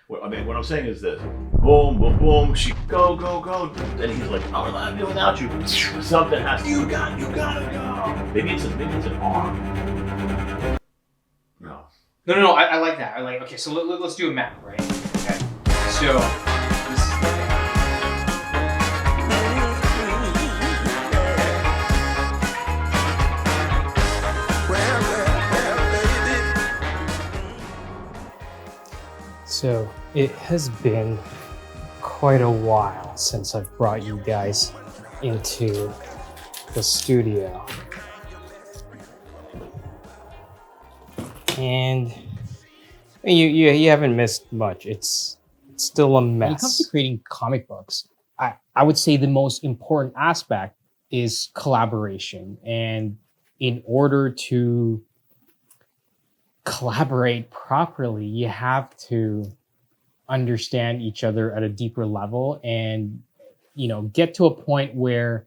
I mean, what I'm saying is this: boom, boom, boom. She go, go, go. Then he's like, "I'm not doing without you." Something has. You gotta go. Maybe it's an arm. No. No. I like that. I like. Okay, so let's do a map, right? Okay. So this is the thing. So it has been quite a while since I've brought you guys into the studio. And you haven't missed much. It's still a mess. When it comes to creating comic books, I would say the most important aspect is collaboration. And in order to collaborate properly, you have to understand each other at a deeper level and, get to a point where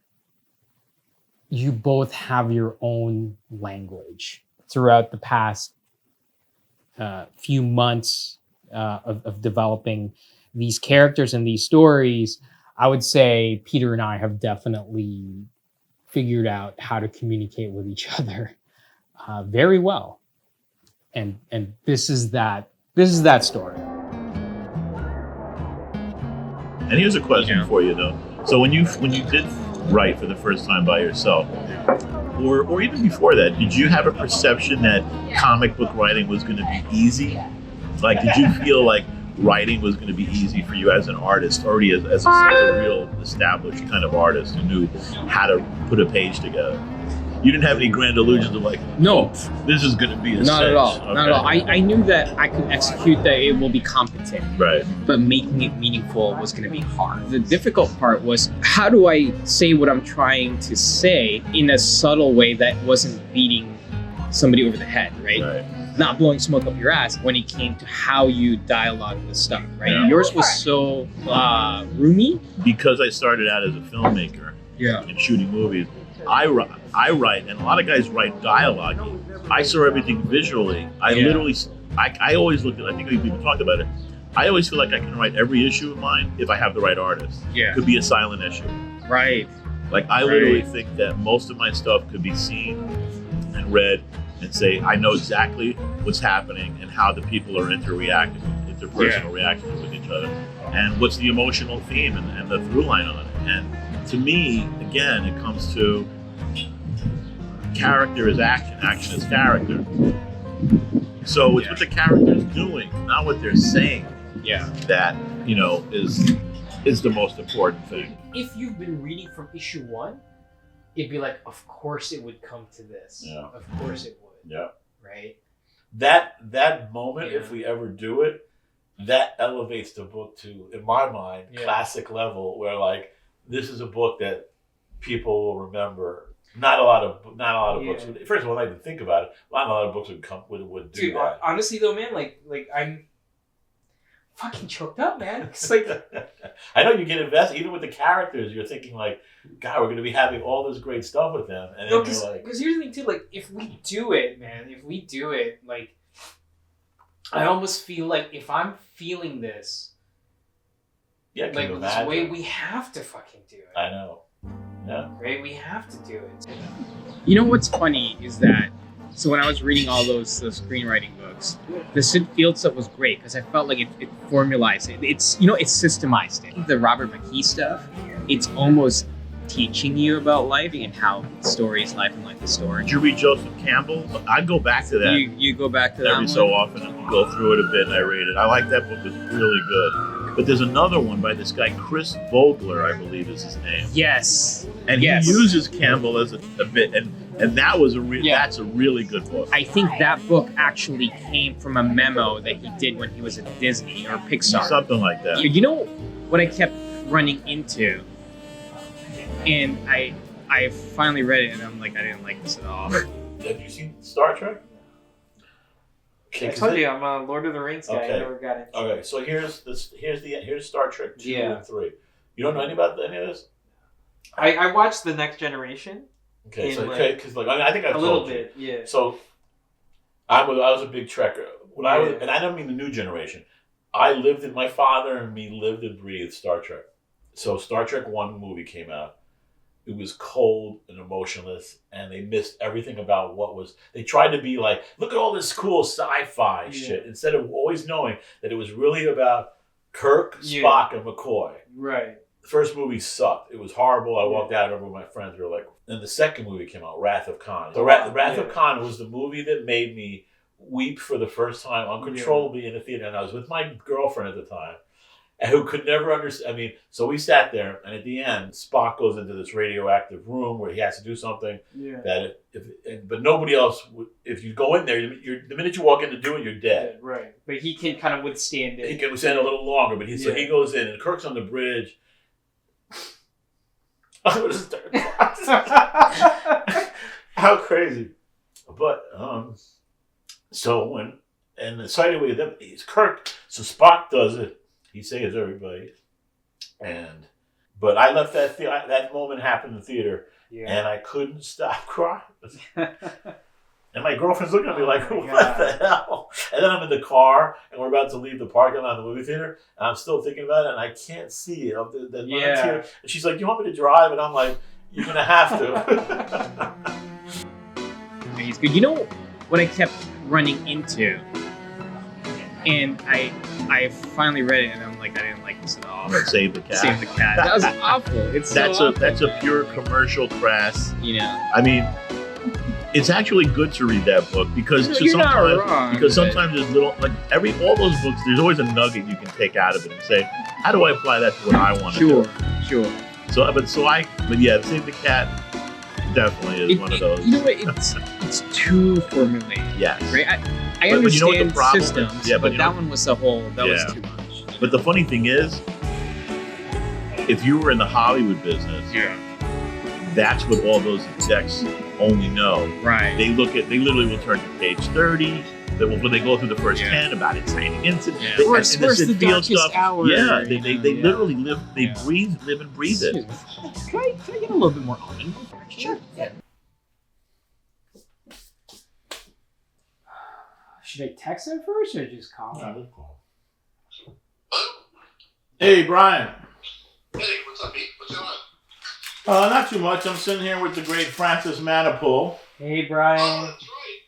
you both have your own language. Throughout the past few months of developing these characters and these stories, I would say Peter and I have definitely figured out how to communicate with each other very well. And this is that story. And here's a question for you though. So when you did write for the first time by yourself, or even before that, did you have a perception that comic book writing was going to be easy? Like, did you feel like writing was going to be easy for you as an artist, already as a real established kind of artist who knew how to put a page together? You didn't have any grand illusions of like, no, this is going to be a not cinch. at all. Okay. Not at all. I knew that I could execute, that it will be competent. Right. But making it meaningful was going to be hard. The difficult part was, how do I say what I'm trying to say in a subtle way that wasn't beating somebody over the head, right? Not blowing smoke up your ass when it came to how you dialogue the stuff, right? Yeah. Yours was so roomy. Because I started out as a filmmaker and shooting movies, I write, and a lot of guys write dialogue. I saw everything visually. I always looked at, I think we've even talked about it, I always feel like I can write every issue of mine if I have the right artist. Yeah. It could be a silent issue. Right. Like, I literally think that most of my stuff could be seen and read and say, I know exactly what's happening and how the people are interacting, interpersonal reactions with each other, and what's the emotional theme and the through line on it. And to me, again, it comes to character is action, action is character. So it's what the character is doing, not what they're saying. That is the most important thing. If you've been reading from issue 1, it'd be like, of course it would come to this. Yeah. Of course it would. Yeah. Right? That moment, if we ever do it, that elevates the book to, in my mind, classic level, where like, this is a book that people will remember. Not a lot of books. First of all, I didn't think about it. Not a lot of books would do that. Honestly though, man, like I'm fucking choked up, man. It's like I know you get invested, even with the characters. You're thinking like, God, we're going to be having all this great stuff with them, and then you're like, because here's the thing too. Like, if we do it, like, I almost feel like if I'm feeling this. Yeah, like this way, we have to fucking do it. I know. Yeah. Right? We have to do it. You know what's funny is that, so when I was reading all those screenwriting books, the Sid Field stuff was great because I felt like it formalized it. It's systemized it. The Robert McKee stuff, it's almost teaching you about life and how story is life and life is story. Did you read Joseph Campbell? I go back to that. You go back to that every so often and go through it a bit and I read it. I like that book. It's really good. But there's another one by this guy, Chris Vogler, I believe is his name. Yes. And he uses Campbell as a bit, and that was that's a really good book. I think that book actually came from a memo that he did when he was at Disney or Pixar. Something like that. You know what I kept running into? And I finally read it and I'm like, I didn't like this at all. Have you seen Star Trek? I told you I'm a Lord of the Rings guy. Okay. I never got into it. Okay, so here's Star Trek 2 and 3. You don't know any about any of this? I watched The Next Generation. Okay, so because I think I've a little told you. bit, yeah. So I was a big Trekker when I was, and I don't mean the new generation. my father and me lived and breathed Star Trek. So Star Trek 1 movie came out. It was cold and emotionless, and they missed everything about they tried to be like, look at all this cool sci-fi shit, instead of always knowing that it was really about Kirk, Spock, and McCoy. Right. The first movie sucked. It was horrible. I walked out. I remember my friends were like, then the second movie came out, Wrath of Khan. The Wrath of Khan was the movie that made me weep for the first time uncontrollably in the theater. And I was with my girlfriend at the time, and who could never understand. I mean, so we sat there, and at the end, Spock goes into this radioactive room where he has to do something that but nobody else would. If you go in there, the minute you walk in to do it, you're dead. Right. But he can kind of withstand it. He can withstand it a little longer, but so he goes in, and Kirk's on the bridge. I would have started crying. How crazy. But, so and the sight away of them, it's Kirk, so Spock does it. He saves everybody. But I left that moment happen in the theater, and I couldn't stop crying. And my girlfriend's looking at me like, what the hell? And then I'm in the car, and we're about to leave the parking lot of the movie theater, and I'm still thinking about it, and I can't see it. And she's like, you want me to drive? And I'm like, you're going to have to. It's good. You know what I kept running into? And I finally read it, and I'm like, I didn't like this at all. Save the cat. Save the cat. That was awful. That's a pure commercial crass. You know. I mean, it's actually good to read that book because sometimes there's little all those books. There's always a nugget you can take out of it and say, how do I apply that to what I want to do? Sure. But yeah, Save the Cat definitely is one of those. You know what? It's too formulaic. Yes. Right. I understand you know what the problem systems, is? but that one was the whole. That was too much. But the funny thing is, if you were in the Hollywood business, that's what all those execs only know. Right. They literally will turn to page 30. When they go through the first 10 about inciting incident, Where's the darkest hour? Yeah, they literally live and breathe it. Can I get a little bit more on? Sure. Yeah. Should I text him first or just call him? Hey, Brian. Hey, what's up, Pete? What's going on? Not too much. I'm sitting here with the great Francis Manipool. Hey, Brian. Oh, that's right.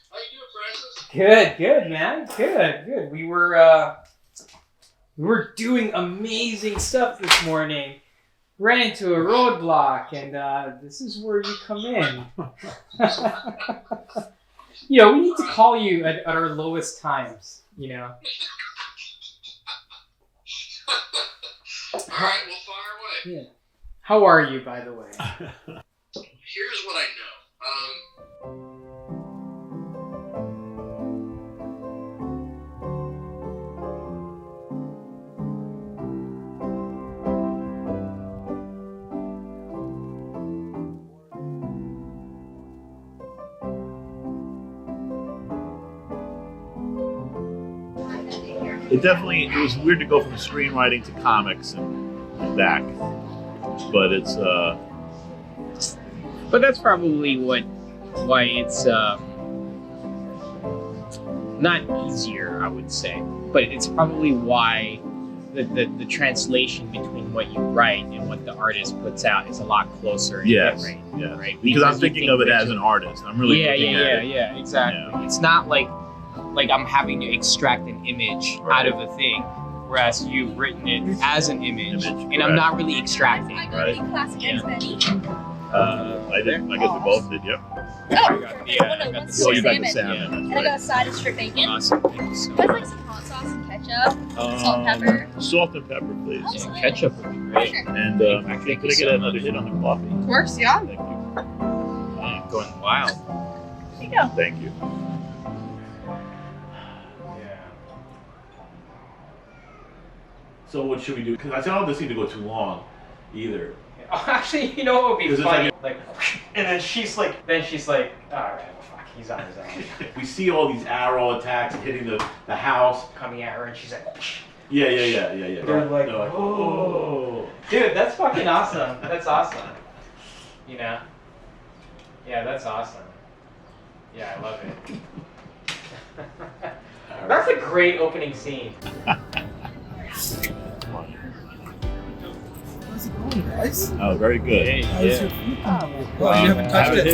How you doing, Francis? Good, man. Good. We were doing amazing stuff this morning. Ran into a roadblock, and this is where you come in. We need to call you at our lowest times, All right, well, fire away. Yeah. How are you, by the way? Here's what I know. It was weird to go from screenwriting to comics and back, but it's But that's probably why it's not easier, I would say, but it's probably why the translation between what you write and what the artist puts out is a lot closer. Yes. Right. Because I'm thinking of it as an artist. I'm really looking at it. Exactly. Yeah. It's not like I'm having to extract an image out of a thing, whereas you've written it as an image and I'm not really extracting. Right. Classic eggs, Benny. I did. I guess we both did. Yep. One's You got the salmon. salmon. And I got a side of strip bacon. Awesome. Thank you so You guys much. like some hot sauce and ketchup? Salt and pepper? Salt and pepper, please. Yeah, ketchup would be great. Sure. And Thank could I you get so another much. hit on the coffee? Of course, yeah. Thank you. Man, going wild. There you go. Thank you. So what should we do? Because I don't want this thing to go too long, either. Actually, you know what would be 'Cause it's funny? And then she's like, all right, well, fuck, he's on his own. We see all these arrow attacks hitting the house. Coming at her, and she's like, Yeah. They're like, oh. dude, that's fucking awesome. That's awesome. Yeah, that's awesome. Yeah, I love it. That's a great opening scene. How's it going, guys? Oh, very good. How's your food? Well, you haven't touched it.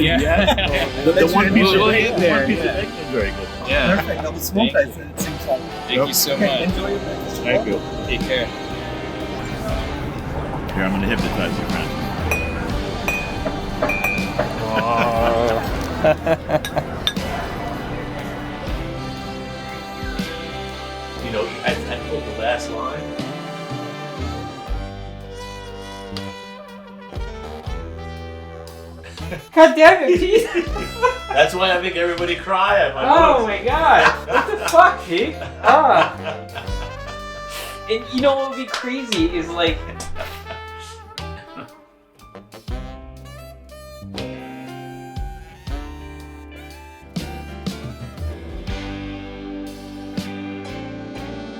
The one piece of bacon is very good. Yeah. Perfect. Double smoke, I think it seems like. Thank you so Okay, much. enjoy your breakfast. Thank you. Take care. Here, I'm going to hypnotize you, friend. You know, I quote the last line. God damn it, Pete! That's why I make everybody cry at my Oh books. my god! What the fuck, Pete? Ah. And you know what would be crazy is like.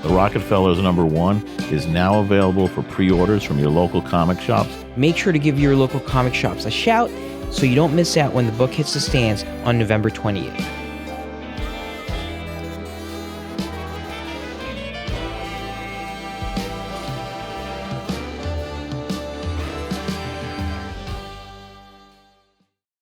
The Rocketfellers #1 is now available for pre-orders from your local comic shops. Make sure to give your local comic shops a shout so you don't miss out when the book hits the stands on November 28th.